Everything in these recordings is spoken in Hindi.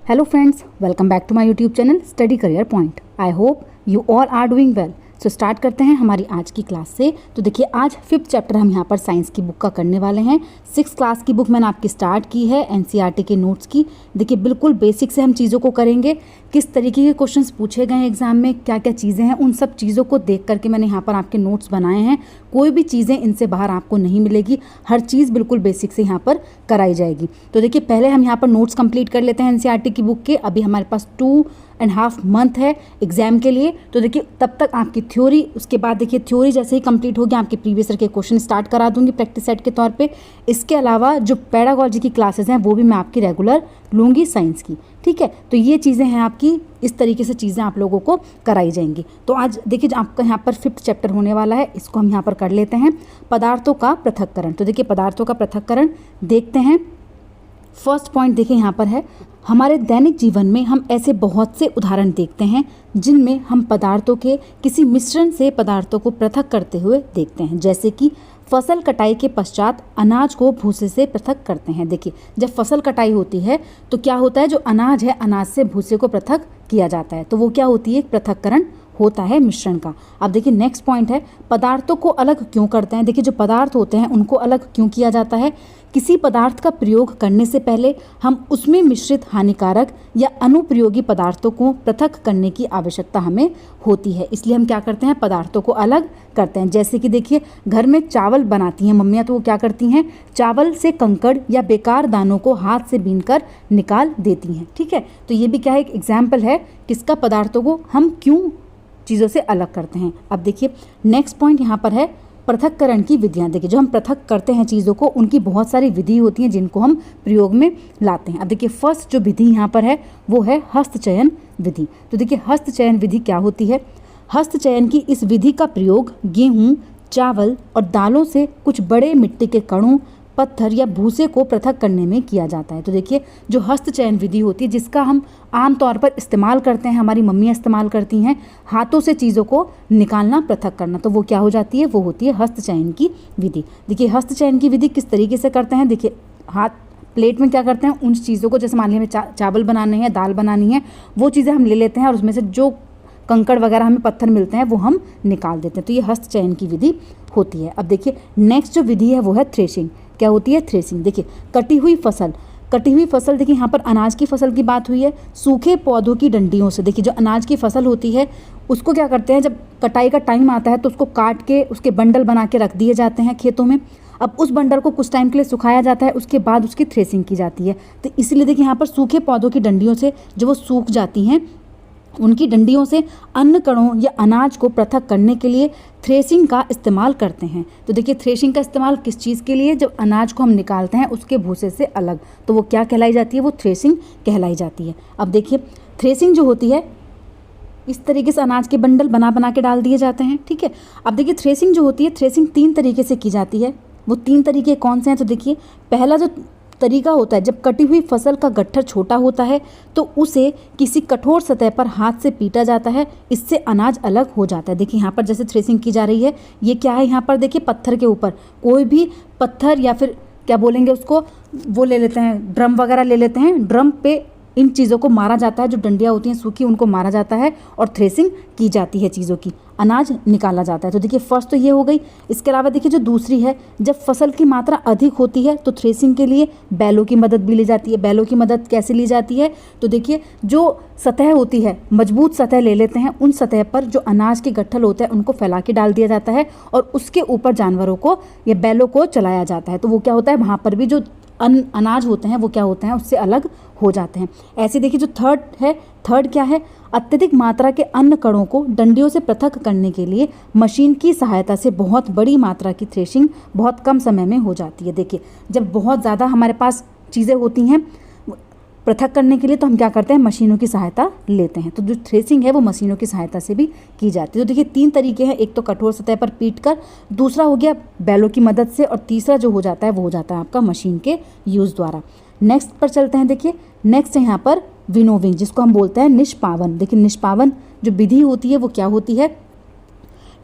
Hello friends, welcome back to my YouTube channel Study Career Point. I hope you all are doing well. So start करते हैं हमारी आज की क्लास से। तो देखिए आज 5th चैप्टर हम यहाँ पर साइंस की बुक का करने वाले हैं। 6th क्लास की बुक मैंने आपकी स्टार्ट की है एनसीईआरटी के नोट्स की। देखिए बिल्कुल बेसिक से हम चीज़ों को करेंगे, किस तरीके के क्वेश्चंस पूछे गए हैं एग्जाम में, क्या क्या चीज़ें हैं, उन सब चीज़ों को देख करके मैंने यहाँ पर आपके नोट्स बनाए हैं। कोई भी चीज़ें इनसे बाहर आपको नहीं मिलेगी, हर चीज़ बिल्कुल बेसिक से यहाँ पर कराई जाएगी। तो देखिए पहले हम यहाँ पर नोट्स कंप्लीट कर लेते हैं एनसीईआरटी की बुक के। अभी हमारे पास 2.5 मंथ है एग्जाम के लिए। तो देखिए तब तक आपकी थ्योरी, उसके बाद देखिए थ्योरी जैसे ही कंप्लीट होगी आपके प्रीवियस ईयर के क्वेश्चन स्टार्ट करा दूंगी प्रैक्टिस सेट के तौर पे। इसके अलावा जो पेडागोजी की क्लासेस हैं वो भी मैं आपकी रेगुलर लूँगी साइंस की, ठीक है। तो ये चीज़ें हैं आपकी, इस तरीके से चीज़ें आप लोगों को कराई जाएंगी। तो आज देखिए आपका यहाँ पर 5th चैप्टर होने वाला है, इसको हम यहाँ पर कर लेते हैं, पदार्थों का पृथक्करण। तो देखिए पदार्थों का पृथक्करण देखते हैं। फर्स्ट पॉइंट देखिए यहाँ पर है, हमारे दैनिक जीवन में हम ऐसे बहुत से उदाहरण देखते हैं जिनमें हम पदार्थों के किसी मिश्रण से पदार्थों को पृथक करते हुए देखते हैं। जैसे कि फसल कटाई के पश्चात अनाज को भूसे से पृथक करते हैं। देखिए जब फसल कटाई होती है तो क्या होता है, जो अनाज है अनाज से भूसे को पृथक किया जाता है, तो वो क्या होती है, एक पृथक्करण होता है मिश्रण का। अब देखिए नेक्स्ट पॉइंट है, पदार्थों को अलग क्यों करते हैं। देखिए जो पदार्थ होते हैं उनको अलग क्यों किया जाता है। किसी पदार्थ का प्रयोग करने से पहले हम उसमें मिश्रित हानिकारक या अनुपयोगी पदार्थों को पृथक करने की आवश्यकता हमें होती है, इसलिए हम क्या करते हैं, पदार्थों को अलग करते हैं। जैसे कि देखिए घर में चावल बनाती हैं मम्मियाँ, तो वो क्या करती हैं, चावल से कंकड़ या बेकार दानों को हाथ से बीनकर निकाल देती हैं, ठीक है। तो ये भी क्या है, एक एग्जाम्पल है किसका, पदार्थों को हम क्यों चीज़ों से अलग करते हैं। अब देखिए नेक्स्ट पॉइंट यहाँ पर है पृथक्करण की विधियाँ। देखिए जो हम पृथक करते हैं चीज़ों को, उनकी बहुत सारी विधि होती हैं जिनको हम प्रयोग में लाते हैं। अब देखिए फर्स्ट जो विधि यहाँ पर है वो है हस्तचयन विधि। तो देखिए हस्तचयन विधि क्या होती है। हस्तचयन की इस विधि का प्रयोग गेहूँ, चावल और दालों से कुछ बड़े मिट्टी के कणों, पत्थर या भूसे को पृथक करने में किया जाता है। तो देखिए जो हस्तचयन विधि होती है, जिसका हम आम तौर पर इस्तेमाल करते हैं, हमारी मम्मियाँ इस्तेमाल करती हैं, हाथों से चीज़ों को निकालना, पृथक करना, तो वो क्या हो जाती है, वो होती है हस्तचयन की विधि। देखिए हस्तचयन की विधि किस तरीके से करते हैं। देखिए हाथ प्लेट में क्या करते हैं, उन चीज़ों को, जैसे मान लीजिए हमें चावल बनाने हैं, दाल बनानी है, वो चीज़ें हम ले लेते हैं और उसमें से जो कंकड़ वगैरह हमें पत्थर मिलते हैं वो हम निकाल देते हैं। तो ये हस्तचयन की विधि होती है। अब देखिए नेक्स्ट जो विधि है वो है थ्रेशिंग। क्या होती है, थ्रेसिंग। देखिए कटी हुई फसल, देखिए यहाँ पर अनाज की फसल की बात हुई है, सूखे पौधों की डंडियों से। देखिए जो अनाज की फसल होती है उसको क्या करते हैं, जब कटाई का टाइम आता है तो उसको काट के उसके बंडल बना के रख दिए जाते हैं खेतों में। अब उस बंडल को कुछ टाइम के लिए सुखाया जाता है, उसके बाद उसकी थ्रेसिंग की जाती है। तो इसलिए देखिए यहाँ पर सूखे पौधों की डंडियों से जो वो सूख जाती हैं, उनकी डंडियों से अन्न कणों या अनाज को पृथक करने के लिए थ्रेसिंग का इस्तेमाल करते हैं। तो देखिए थ्रेसिंग का इस्तेमाल किस चीज़ के लिए, जब अनाज को हम निकालते हैं उसके भूसे से अलग, तो वो क्या कहलाई जाती है, वो थ्रेसिंग कहलाई जाती है। अब देखिए थ्रेसिंग जो होती है, इस तरीके से अनाज के बंडल बना के डाल दिए जाते हैं, ठीक है। अब देखिए थ्रेसिंग जो होती है, थ्रेसिंग 3 तरीके से की जाती है। वो 3 तरीके कौन से हैं, तो देखिए पहला जो तरीका होता है, जब कटी हुई फसल का गट्ठर छोटा होता है तो उसे किसी कठोर सतह पर हाथ से पीटा जाता है, इससे अनाज अलग हो जाता है। देखिए यहाँ पर जैसे थ्रेसिंग की जा रही है, ये क्या है, यहाँ पर देखिए पत्थर के ऊपर कोई भी पत्थर या फिर क्या बोलेंगे उसको, वो ले लेते हैं, ड्रम वगैरह ले लेते हैं, ड्रम पे इन चीज़ों को मारा जाता है, जो डंडियाँ होती हैं सूखी उनको मारा जाता है और थ्रेसिंग की जाती है, चीज़ों की अनाज निकाला जाता है। तो देखिए फर्स्ट तो ये हो गई। इसके अलावा देखिए जो दूसरी है, जब फसल की मात्रा अधिक होती है तो थ्रेसिंग के लिए बैलों की मदद भी ली जाती है। बैलों की मदद कैसे ली जाती है, तो देखिए जो सतह होती है, मजबूत सतह ले लेते हैं, उन सतह पर जो अनाज के गट्ठल होते हैं उनको फैला के डाल दिया जाता है और उसके ऊपर जानवरों को या बैलों को चलाया जाता है। तो वो क्या होता है, वहाँ पर भी जो अनाज होते हैं वो क्या होते हैं, उससे अलग हो जाते हैं। ऐसे देखिए जो थर्ड क्या है, अत्यधिक मात्रा के अन्न कणों को डंडियों से पृथक करने के लिए मशीन की सहायता से बहुत बड़ी मात्रा की थ्रेशिंग बहुत कम समय में हो जाती है। देखिए जब बहुत ज़्यादा हमारे पास चीज़ें होती हैं पृथक करने के लिए, तो हम क्या करते हैं, मशीनों की सहायता लेते हैं। तो जो थ्रेसिंग है वो मशीनों की सहायता से भी की जाती है। तो देखिए 3 तरीके हैं, एक तो कठोर सतह पर पीट कर, दूसरा हो गया बैलों की मदद से, और तीसरा जो हो जाता है वो हो जाता है आपका मशीन के यूज़ द्वारा। नेक्स्ट पर चलते हैं। देखिए नेक्स्ट है यहाँ पर विनोविंग, जिसको हम बोलते हैं निष्पावन। देखिए निष्पावन जो विधि होती है वो क्या होती है,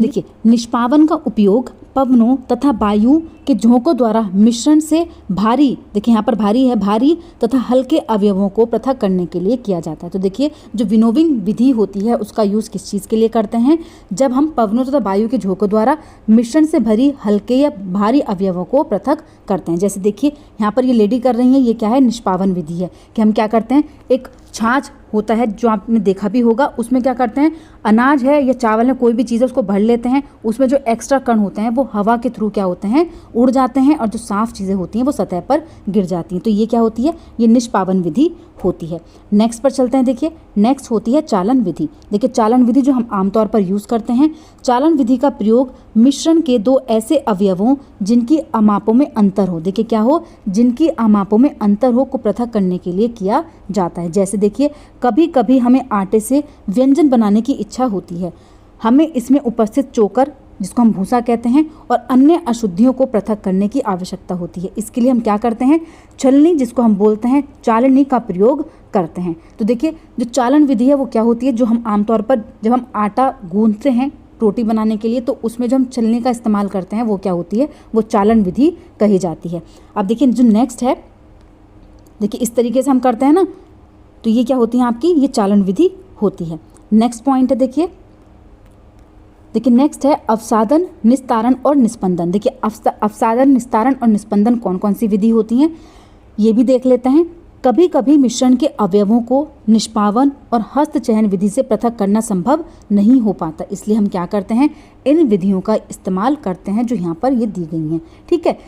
देखिए निष्पावन का उपयोग पवनों तथा वायु के झोंकों द्वारा मिश्रण से भारी, देखिए यहाँ पर भारी है, भारी तथा हल्के अवयवों को पृथक करने के लिए किया जाता है। तो देखिए जो विनोविंग विधि होती है उसका यूज़ किस चीज़ के लिए करते हैं, जब हम पवनों तथा वायु के झोंकों द्वारा मिश्रण से भरी हल्के या भारी अवयवों को पृथक करते हैं। जैसे देखिए यहाँ पर ये लेडी कर रही है, ये क्या है, निष्पावन विधि है कि हम क्या करते हैं, एक छाछ होता है जो आपने देखा भी होगा, उसमें क्या करते हैं, अनाज है या चावल है, कोई भी चीज़ है, उसको भर लेते हैं, उसमें जो एक्स्ट्रा कण होते हैं वो हवा के थ्रू क्या होते हैं, उड़ जाते हैं, और जो साफ़ चीज़ें होती हैं वो सतह पर गिर जाती हैं। तो ये क्या होती है, ये निष्पावन विधि होती है। नेक्स्ट पर चलते हैं। देखिए नेक्स्ट होती है चालन विधि। देखिए चालन विधि जो हम आमतौर पर यूज़ करते हैं, चालन विधि का प्रयोग मिश्रण के दो ऐसे अवयवों जिनकी अमापों में अंतर हो, देखिए क्या हो, जिनकी अमापों में अंतर हो, को पृथक करने के लिए किया जाता है। जैसे देखिए कभी कभी हमें आटे से व्यंजन बनाने की इच्छा होती है, हमें इसमें उपस्थित चोकर, जिसको हम भूसा कहते हैं, और अन्य अशुद्धियों को पृथक करने की आवश्यकता होती है। इसके लिए हम क्या करते हैं, छलनी, जिसको हम बोलते हैं चालनी, का प्रयोग करते हैं। तो देखिए जो चालन विधि है वो क्या होती है, जो हम आमतौर पर जब हम आटा गूंथते हैं रोटी बनाने के लिए, तो उसमें जो हम छलनी का इस्तेमाल करते हैं वो क्या होती है, वो चालन विधि कही जाती है। अब देखिए जो नेक्स्ट है, देखिए इस तरीके से हम करते हैं ना, तो ये क्या होती है आपकी, ये चालन विधि होती है। नेक्स्ट पॉइंट है, देखिए नेक्स्ट है अवसादन, निस्तारण और निस्पंदन। देखिए अवसादन, निस्तारण और निस्पंदन कौन कौन सी विधि होती हैं, ये भी देख लेते हैं। कभी कभी मिश्रण के अवयवों को निष्पावन और हस्तचयन विधि से पृथक करना संभव नहीं हो पाता, इसलिए हम क्या करते हैं, इन विधियों का इस्तेमाल करते हैं जो यहाँ पर ये दी गई हैं। ठीक है,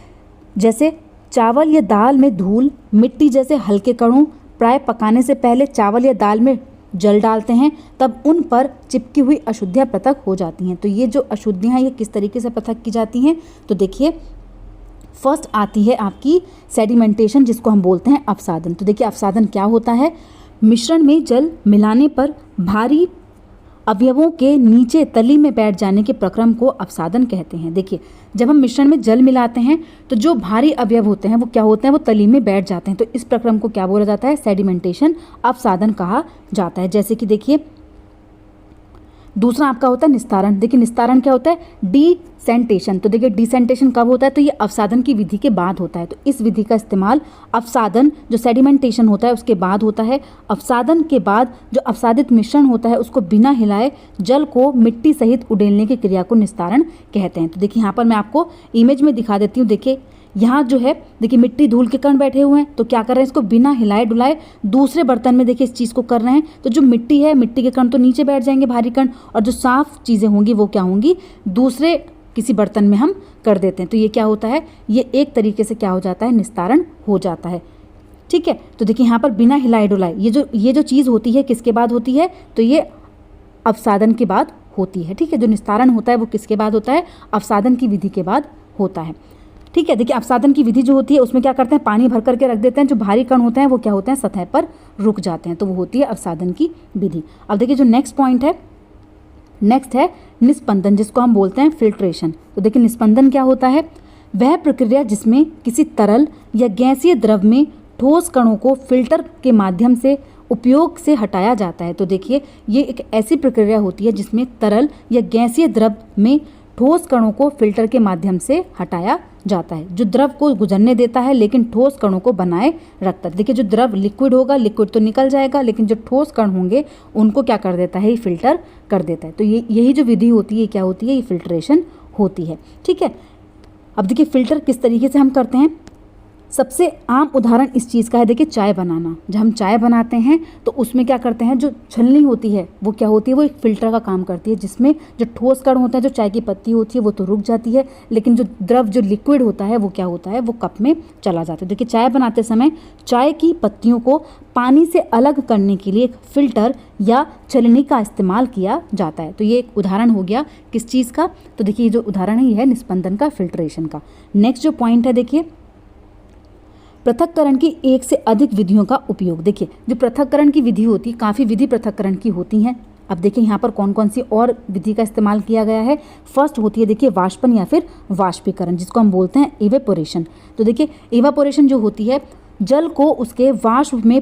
जैसे चावल या दाल में धूल, मिट्टी जैसे हल्के कणों प्राय पकाने से पहले चावल या दाल में जल डालते हैं, तब उन पर चिपकी हुई अशुद्धियाँ पृथक हो जाती हैं। तो ये जो अशुद्धियाँ ये किस तरीके से पृथक की जाती हैं, तो देखिए फर्स्ट आती है आपकी सेडिमेंटेशन, जिसको हम बोलते हैं अवसादन। तो देखिए अवसादन क्या होता है, मिश्रण में जल मिलाने पर भारी अवयवों के नीचे तली में बैठ जाने के प्रक्रम को अवसादन कहते हैं। देखिए जब हम मिश्रण में जल मिलाते हैं तो जो भारी अवयव होते हैं वो क्या होते हैं, वो तली में बैठ जाते हैं। तो इस प्रक्रम को क्या बोला जाता है, सेडिमेंटेशन, अवसादन कहा जाता है। जैसे कि देखिए दूसरा आपका होता है निस्तारण। देखिए निस्तारण क्या होता है, डिसेंटेशन। तो देखिए डिसेंटेशन कब होता है, तो ये अवसादन की विधि के बाद होता है। तो इस विधि का इस्तेमाल अवसादन, जो सेडिमेंटेशन होता है उसके बाद होता है। अवसादन के बाद जो अवसादित मिश्रण होता है उसको बिना हिलाए जल को मिट्टी सहित उडेलने की क्रिया को निस्तारण कहते हैं। तो देखिए यहाँ पर मैं आपको इमेज में दिखा देती हूँ। देखिए यहाँ जो है, देखिए मिट्टी धूल के कण बैठे हुए हैं, तो क्या कर रहे हैं, इसको बिना हिलाए डुलाए दूसरे बर्तन में देखिए इस चीज़ को कर रहे हैं। तो जो मिट्टी है, मिट्टी के कण तो नीचे बैठ जाएंगे, भारी कण, और जो साफ चीज़ें होंगी वो क्या होंगी, दूसरे किसी बर्तन में हम कर देते हैं। तो ये क्या होता है, ये एक तरीके से क्या हो जाता है, निस्तारण हो जाता है। ठीक है, तो देखिए यहाँ पर बिना हिलाए डुलाए ये जो चीज़ होती है किसके बाद होती है, तो ये अवसादन के बाद होती है। ठीक है, जो निस्तारण होता है वो किसके बाद होता है, अवसादन की विधि के बाद होता है। ठीक है, देखिए अवसादन की विधि जो होती है उसमें क्या करते हैं, पानी भर करके रख देते हैं, जो भारी कण होते हैं वो क्या होते हैं, सतह पर रुक जाते हैं। तो वो होती है अवसादन की विधि। अब देखिए जो नेक्स्ट पॉइंट है, नेक्स्ट है निस्पंदन, जिसको हम बोलते हैं फिल्ट्रेशन। तो देखिए निस्पंदन क्या होता है, वह प्रक्रिया जिसमें किसी तरल या गैसीय द्रव में ठोस कणों को फिल्टर के माध्यम से उपयोग से हटाया जाता है। तो देखिए ये एक ऐसी प्रक्रिया होती है जिसमें तरल या गैसीय द्रव में ठोस कणों को फिल्टर के माध्यम से हटाया जाता है, जो द्रव को गुजरने देता है लेकिन ठोस कणों को बनाए रखता है। देखिए जो द्रव लिक्विड होगा, लिक्विड तो निकल जाएगा, लेकिन जो ठोस कण होंगे उनको क्या कर देता है, ये फिल्टर कर देता है। तो यही जो विधि होती है क्या होती है, ये फिल्ट्रेशन होती है। ठीक है, अब देखिए फिल्टर किस तरीके से हम करते हैं। सबसे आम उदाहरण इस चीज़ का है, देखिए चाय बनाना। जब हम चाय बनाते हैं तो उसमें क्या करते हैं, जो छलनी होती है वो क्या होती है, वो एक फ़िल्टर का काम करती है, जिसमें जो ठोस कण होता है, जो चाय की पत्ती होती है वो तो रुक जाती है, लेकिन जो द्रव, जो लिक्विड होता है वो क्या होता है, वो कप में चला जाता है। देखिए चाय बनाते समय चाय की पत्तियों को पानी से अलग करने के लिए एक फ़िल्टर या छलनी का इस्तेमाल किया जाता है। तो ये एक उदाहरण हो गया किस चीज़ का, तो देखिए ये जो उदाहरण है ये है निस्पंदन का, फिल्ट्रेशन का। नेक्स्ट जो पॉइंट है, देखिए पृथक्करण की एक से अधिक विधियों का उपयोग। देखिए जो पृथक्करण की विधि होती है, काफ़ी विधि पृथक्करण की होती हैं। अब देखिए यहाँ पर कौन कौन सी और विधि का इस्तेमाल किया गया है। फर्स्ट होती है देखिए वाष्पन या फिर वाष्पीकरण, जिसको हम बोलते हैं इवेपोरेशन। तो देखिए इवेपोरेशन जो होती है, जल को उसके वाष्प में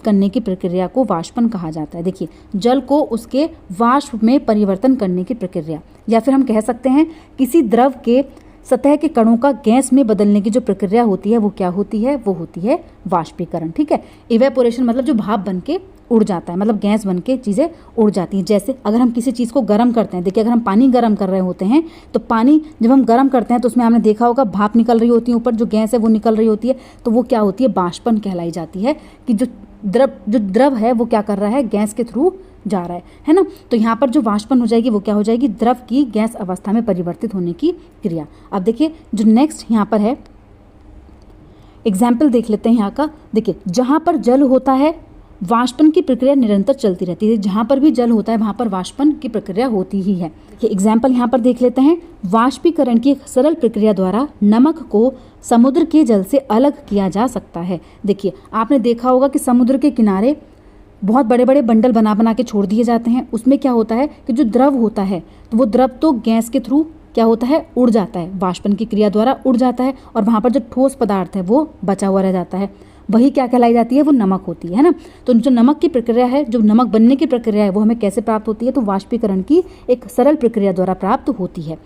करने की प्रक्रिया को वाष्पन कहा जाता है। देखिए, जल को उसके वाष्प में परिवर्तन करने की प्रक्रिया, या फिर हम कह सकते हैं किसी द्रव के सतह के कणों का गैस में बदलने की जो प्रक्रिया होती है वो क्या होती है, वो होती है वाष्पीकरण। ठीक है, इवेपोरेशन मतलब जो भाप बन के उड़ जाता है, मतलब गैस बन के चीज़ें उड़ जाती हैं। जैसे अगर हम किसी चीज़ को गर्म करते हैं, देखिए अगर हम पानी गर्म कर रहे होते हैं तो पानी जब हम गर्म करते हैं तो उसमें आपने देखा होगा भाप निकल रही होती है, ऊपर जो गैस है वो निकल रही होती है, तो वो क्या होती है, वाष्पन कहलाई जाती है कि जो द्रव है वो क्या कर रहा है, गैस के थ्रू जा रहा है ना। तो यहाँ पर जो वाष्पन हो जाएगी वो क्या हो जाएगी, द्रव की गैस अवस्था में परिवर्तित होने की क्रिया। अब देखिए जो नेक्स्ट यहाँ पर है एग्जाम्पल देख लेते हैं यहाँ का। देखिए, जहाँ पर जल होता है वाष्पन की प्रक्रिया निरंतर चलती रहती है। जहाँ पर भी जल होता है वहाँ पर वाष्पन की प्रक्रिया होती ही है। देखिए एग्जाम्पल यहाँ पर देख लेते हैं। वाष्पीकरण की एक सरल प्रक्रिया द्वारा नमक को समुद्र के जल से अलग किया जा सकता है। देखिए आपने देखा होगा कि समुद्र के किनारे बहुत बड़े बड़े बंडल बना बना के छोड़ दिए जाते हैं। उसमें क्या होता है कि जो द्रव होता है तो वो द्रव तो गैस के थ्रू क्या होता है, उड़ जाता है, वाष्पन की क्रिया द्वारा उड़ जाता है, और वहाँ पर जो ठोस पदार्थ है वो बचा हुआ रह जाता है। वही क्या कहलाई जाती है, वो नमक होती है ना। तो जो नमक की प्रक्रिया है, जो नमक बनने की प्रक्रिया है, वो हमें कैसे प्राप्त होती है, तो वाष्पीकरण की एक सरल प्रक्रिया द्वारा प्राप्त होती है।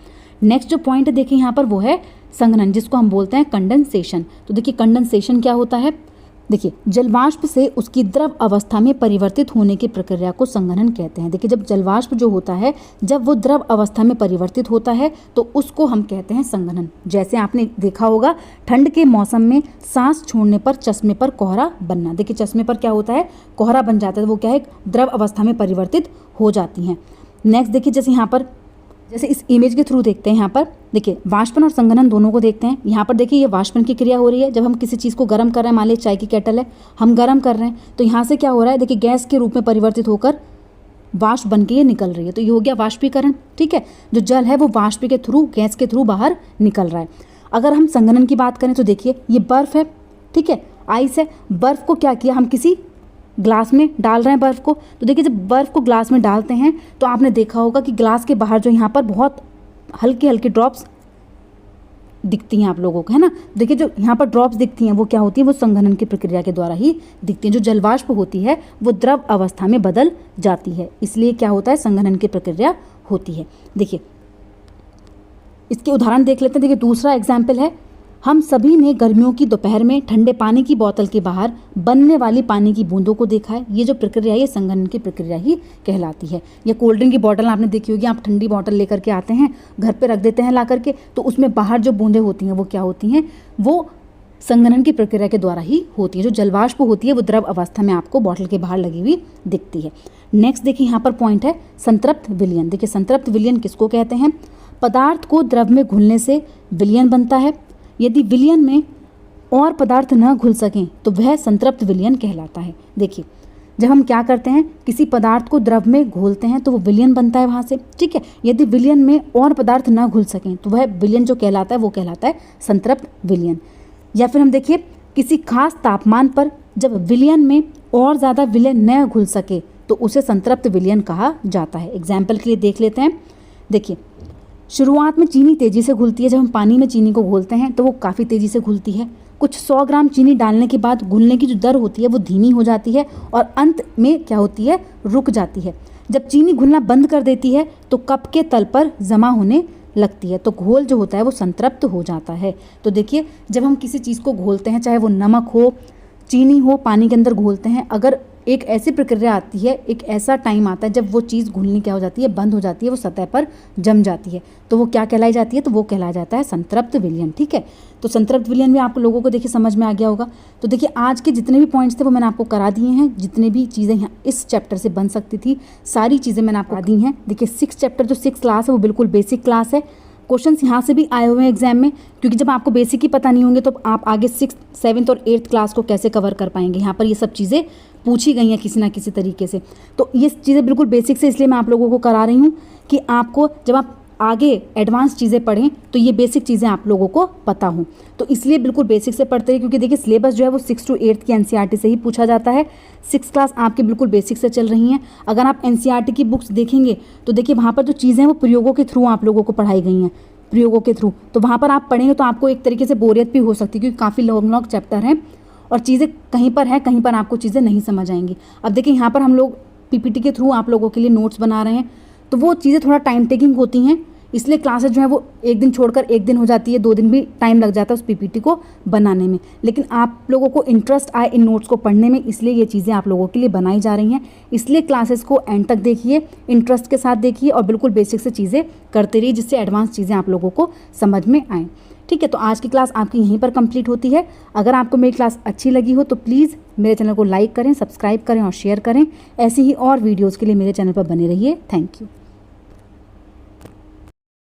नेक्स्ट जो पॉइंट देखिए यहाँ पर वो है संघनन, जिसको हम बोलते हैं कंडेंसेशन। तो देखिए कंडेंसेशन क्या होता है, देखिए जलवाष्प से उसकी द्रव अवस्था में परिवर्तित होने की प्रक्रिया को संघनन कहते हैं। देखिए जब जलवाष्प जो होता है जब वो द्रव अवस्था में परिवर्तित होता है तो उसको हम कहते हैं संघनन। जैसे आपने देखा होगा ठंड के मौसम में सांस छोड़ने पर चश्मे पर कोहरा बनना। देखिए चश्मे पर क्या होता है, कोहरा बन जाता है, वो क्या है, द्रव अवस्था में परिवर्तित हो जाती हैं। नेक्स्ट देखिए जैसे यहाँ पर, जैसे इस इमेज के थ्रू देखते हैं, यहाँ पर देखिए वाष्पन और संघनन दोनों को देखते हैं। यहाँ पर देखिए ये वाष्पन की क्रिया हो रही है। जब हम किसी चीज़ को गर्म कर रहे हैं, मान लीजिए चाय की केटल है, हम गर्म कर रहे हैं, तो यहाँ से क्या हो रहा है, देखिए गैस के रूप में परिवर्तित होकर वाष्प बन के ये निकल रही है, तो ये हो गया वाष्पीकरण। ठीक है, जो जल है वो वाष्प के थ्रू, गैस के थ्रू बाहर निकल रहा है। अगर हम संघनन की बात करें तो देखिए ये बर्फ़ है, ठीक है, आइस है। बर्फ़ को क्या किया, हम किसी ग्लास में डाल रहे हैं बर्फ़ को, तो देखिए जब बर्फ़ को ग्लास में डालते हैं तो आपने देखा होगा कि ग्लास के बाहर जो यहाँ पर बहुत हल्के हल्के ड्रॉप्स दिखती हैं आप लोगों को, है ना। देखिए जो यहाँ पर ड्रॉप्स दिखती हैं वो क्या होती है, वो संघनन की प्रक्रिया के द्वारा ही दिखती हैं। जो जलवाष्प होती है वो द्रव अवस्था में बदल जाती है, इसलिए क्या होता है, संघनन की प्रक्रिया होती है। देखिए इसके उदाहरण देख लेते हैं। देखिए दूसरा एग्जाम्पल है, हम सभी ने गर्मियों की दोपहर में ठंडे पानी की बोतल के बाहर बनने वाली पानी की बूंदों को देखा है। ये जो प्रक्रिया है ये संघनन की प्रक्रिया ही कहलाती है। या कोल्ड ड्रिंक की बोतल आपने देखी होगी, आप ठंडी बोतल लेकर के आते हैं, घर पे रख देते हैं ला करके, तो उसमें बाहर जो बूंदें होती हैं वो क्या होती हैं, वो संघनन की प्रक्रिया के द्वारा ही होती है। जो जलवाष्प होती है वो द्रव अवस्था में आपको बोतल के बाहर लगी हुई दिखती है। नेक्स्ट देखिए यहाँ पर पॉइंट है संतृप्त विलयन। देखिए संतृप्त विलयन किसको कहते हैं, पदार्थ को द्रव में घुलने से विलयन बनता है। यदि विलयन में और पदार्थ न घुल सकें तो वह संतृप्त विलयन कहलाता है। देखिए जब हम क्या करते हैं, किसी पदार्थ को द्रव में घोलते हैं तो वो विलयन बनता है वहाँ से, ठीक है। यदि विलयन में और पदार्थ न घुल सकें तो वह विलयन जो कहलाता है वो कहलाता है संतृप्त विलयन। या फिर हम देखिए किसी खास तापमान पर जब विलयन में और ज़्यादा विलयन न घुल सके तो उसे संतृप्त विलयन कहा जाता है। एग्जाम्पल के लिए देख लेते हैं। देखिए शुरुआत में चीनी तेज़ी से घुलती है। जब हम पानी में चीनी को घोलते हैं तो वो काफ़ी तेज़ी से घुलती है। कुछ 100 ग्राम चीनी डालने के बाद घुलने की जो दर होती है वो धीमी हो जाती है और अंत में क्या होती है, रुक जाती है। जब चीनी घुलना बंद कर देती है तो कप के तल पर जमा होने लगती है, तो घोल जो होता है वो संतृप्त हो जाता है। तो देखिए जब हम किसी चीज़ को घोलते हैं, चाहे वो नमक हो, चीनी हो, पानी के अंदर घोलते हैं, अगर एक ऐसी प्रक्रिया आती है, एक ऐसा टाइम आता है जब वो चीज़ घुलनी क्या हो जाती है, बंद हो जाती है, वो सतह पर जम जाती है, तो वो क्या कहलाई जाती है, तो वो कहलाया जाता है संतृप्त विलयन। ठीक है, तो संतृप्त विलयन भी आप लोगों को देखिए समझ में आ गया होगा। तो देखिए आज के जितने भी पॉइंट्स थे वो मैंने आपको करा दिए हैं। जितने भी चीज़ें यहाँ इस चैप्टर से बन सकती थी सारी चीज़ें मैंने आपको दी हैं। देखिए 6 चैप्टर जो 6 क्लास है वो बिल्कुल बेसिक क्लास है। क्वेश्चंस यहाँ से भी आए हुए हैं एग्जाम में, क्योंकि जब आपको बेसिक ही पता नहीं होंगे तो आप आगे 6th, 7th और 8th क्लास को कैसे कवर कर पाएंगे। यहाँ पर ये सब चीज़ें पूछी गई हैं किसी ना किसी तरीके से, तो ये चीज़ें बिल्कुल बेसिक से इसलिए मैं आप लोगों को करा रही हूँ कि आपको जब आप आगे एडवांस चीज़ें पढ़ें तो ये बेसिक चीज़ें आप लोगों को पता हों। तो इसलिए बिल्कुल बेसिक से पढ़ते हैं, क्योंकि देखिए सिलेबस जो है वो 6 to 8th की एनसीईआरटी से ही पूछा जाता है। 6th क्लास आपकी बिल्कुल बेसिक से चल रही हैं। अगर आप एनसीईआरटी की बुक्स देखेंगे तो देखिए वहाँ पर जो चीज़ें हैं वो प्रयोगों के थ्रू आप लोगों को पढ़ाई गई हैं, प्रयोगों के थ्रू। तो वहाँ पर आप पढ़ेंगे तो आपको एक तरीके से बोरियत भी हो सकती है, क्योंकि काफ़ी लॉन्ग चैप्टर हैं और चीज़ें कहीं पर हैं, कहीं पर आपको चीज़ें नहीं समझ आएंगी। अब देखिए यहाँ पर हम लोग पीपीटी के थ्रू आप लोगों के लिए नोट्स बना रहे हैं, तो वो चीज़ें थोड़ा टाइम टेकिंग होती हैं, इसलिए क्लासेस जो है वो एक दिन छोड़कर एक दिन हो जाती है, 2 दिन भी टाइम लग जाता है उस पीपीटी को बनाने में। लेकिन आप लोगों को इंटरेस्ट आए इन नोट्स को पढ़ने में, इसलिए ये चीज़ें आप लोगों के लिए बनाई जा रही हैं। इसलिए क्लासेस को एंड तक देखिए, इंटरेस्ट के साथ देखिए और बिल्कुल बेसिक से चीज़ें करते रहिए, जिससे एडवांस चीज़ें आप लोगों को समझ में आएँ। ठीक है, तो आज की क्लास आपकी यहीं पर कंप्लीट होती है। अगर आपको मेरी क्लास अच्छी लगी हो तो प्लीज़ मेरे चैनल को लाइक करें, सब्सक्राइब करें और शेयर करें। ऐसी ही और वीडियोज़ के लिए मेरे चैनल पर बने रहिए। Thank you.